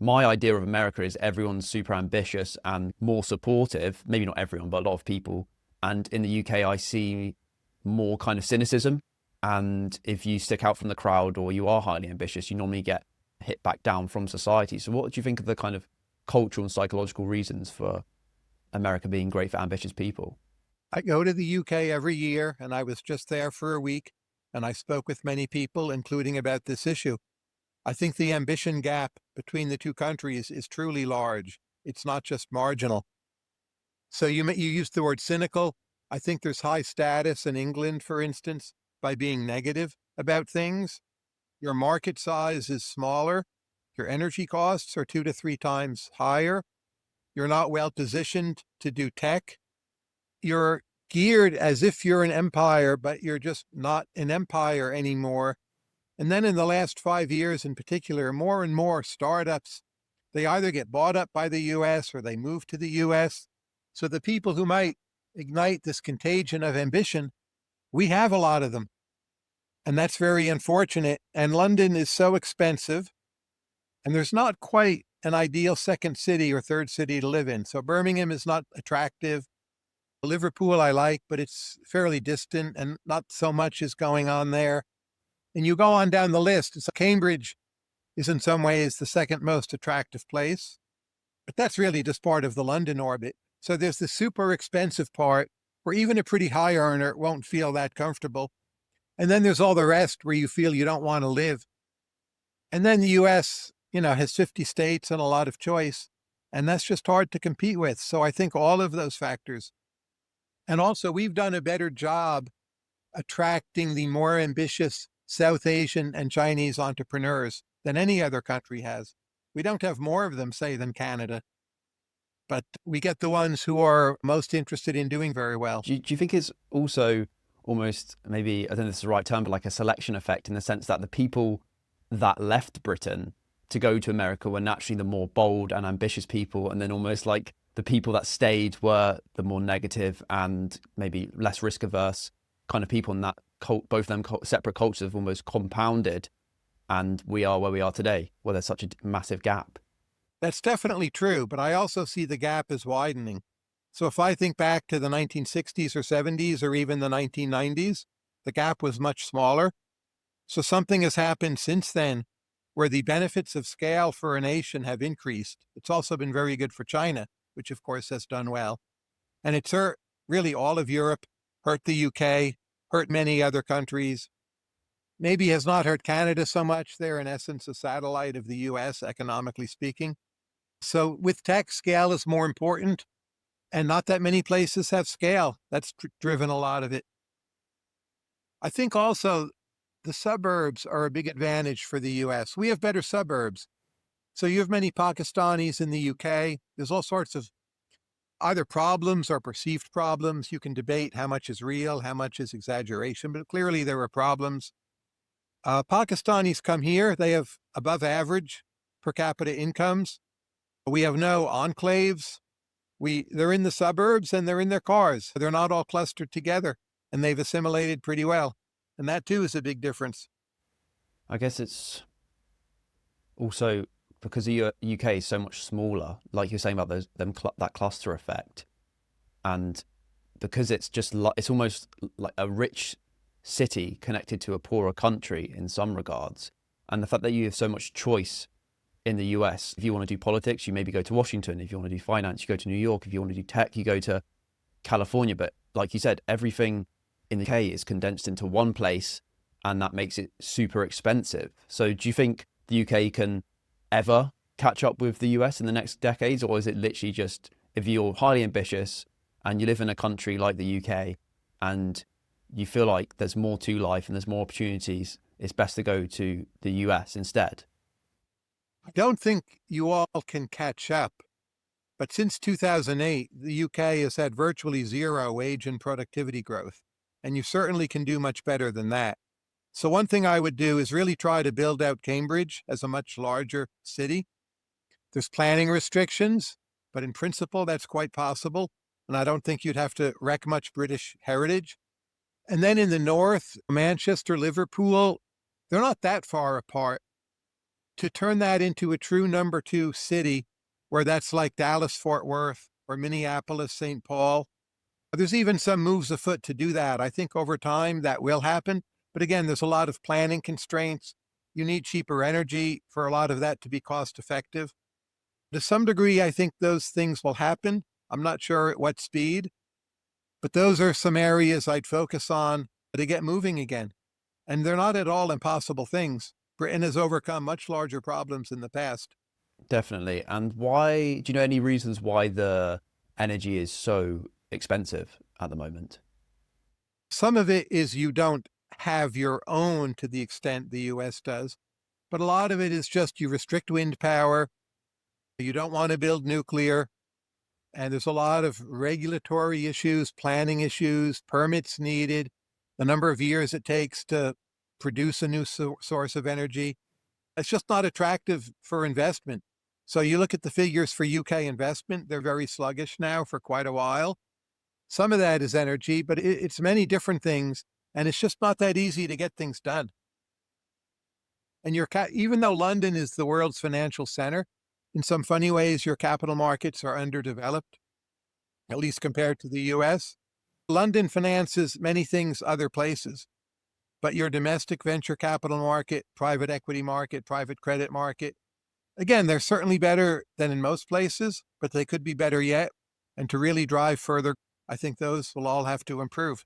my idea of America is everyone's super ambitious and more supportive. Maybe not everyone, but a lot of people. And in the UK, I see more kind of cynicism. And if you stick out from the crowd or you are highly ambitious, you normally get hit back down from society. So, what do you think of the kind of cultural and psychological reasons for America being great for ambitious people? I go to the UK every year, and I was just there for a week, and I spoke with many people, including about this issue. I think the ambition gap between the two countries is truly large. It's not just marginal. So you used the word cynical. I think there's high status in England, for instance, by being negative about things. Your market size is smaller. Your energy costs are 2 to 3 times higher. You're not well positioned to do tech. You're geared as if you're an empire, but you're just not an empire anymore. And then in the last 5 years in particular, more and more startups, they either get bought up by the US or they move to the US. So the people who might ignite this contagion of ambition, we have a lot of them. And that's very unfortunate. And London is so expensive, and there's not quite an ideal second city or third city to live in. So Birmingham is not attractive. Liverpool I like, but it's fairly distant and not so much is going on there. And you go on down the list. So Cambridge is in some ways the second most attractive place, but that's really just part of the London orbit. So there's the super expensive part where even a pretty high earner won't feel that comfortable. And then there's all the rest where you feel you don't want to live. And then the US, has 50 states and a lot of choice, and that's just hard to compete with. So I think all of those factors. And also, we've done a better job attracting the more ambitious South Asian and Chinese entrepreneurs than any other country has. We don't have more of them, say, than Canada, but we get the ones who are most interested in doing very well. Do you think it's also almost, maybe, I don't know if this is the right term, but like a selection effect, in the sense that the people that left Britain to go to America were naturally the more bold and ambitious people, and then almost like the people that stayed were the more negative and maybe less risk averse kind of people, and that both of them separate cultures have almost compounded, and we are where we are today, where there's such a massive gap? That's definitely true, but I also see the gap as widening. So if I think back to the 1960s or 70s or even the 1990s, the gap was much smaller. So something has happened since then where the benefits of scale for a nation have increased. It's also been very good for China, which of course has done well. And it's hurt really all of Europe, hurt the UK, hurt many other countries. Maybe has not hurt Canada so much. They're in essence a satellite of the US, economically speaking. So with tech, scale is more important, and not that many places have scale. That's driven a lot of it. I think also the suburbs are a big advantage for the US. We have better suburbs. So you have many Pakistanis in the UK. There's all sorts of either problems or perceived problems. You can debate how much is real, how much is exaggeration, but clearly there are problems. Pakistanis come here. They have above average per capita incomes. We have no enclaves. They're in the suburbs and they're in their cars. They're not all clustered together, and they've assimilated pretty well. And that too is a big difference. I guess it's also because the UK is so much smaller, like you're saying about that cluster effect, and because it's just it's almost like a rich city connected to a poorer country in some regards, and the fact that you have so much choice in the US. If you want to do politics, you maybe go to Washington. If you want to do finance, you go to New York. If you want to do tech, you go to California. But like you said, everything in the UK is condensed into one place, and that makes it super expensive. So do you think the UK can ever catch up with the US in the next decades? Or is it literally just, if you're highly ambitious and you live in a country like the UK and you feel like there's more to life and there's more opportunities, it's best to go to the US instead? I don't think you all can catch up, but since 2008, the UK has had virtually zero wage and productivity growth, and you certainly can do much better than that. So one thing I would do is really try to build out Cambridge as a much larger city. There's planning restrictions, but in principle, that's quite possible. And I don't think you'd have to wreck much British heritage. And then in the north, Manchester, Liverpool, they're not that far apart. To turn that into a true number two city, where that's like Dallas, Fort Worth, or Minneapolis, St. Paul, there's even some moves afoot to do that. I think over time that will happen. But again, there's a lot of planning constraints. You need cheaper energy for a lot of that to be cost effective. To some degree, I think those things will happen. I'm not sure at what speed, but those are some areas I'd focus on to get moving again. And they're not at all impossible things. Britain has overcome much larger problems in the past. Definitely. And why, do you know any reasons why the energy is so expensive at the moment? Some of it is you don't have your own to the extent the US does, but a lot of it is just you restrict wind power. You don't want to build nuclear. And there's a lot of regulatory issues, planning issues, permits needed, the number of years it takes to produce a new source of energy. It's just not attractive for investment. So you look at the figures for UK investment, they're very sluggish now for quite a while. Some of that is energy, but it's many different things. And it's just not that easy to get things done. And even though London is the world's financial center, in some funny ways, your capital markets are underdeveloped, at least compared to the US. London finances many things other places, but your domestic venture capital market, private equity market, private credit market, again, they're certainly better than in most places, but they could be better yet. And to really drive further, I think those will all have to improve.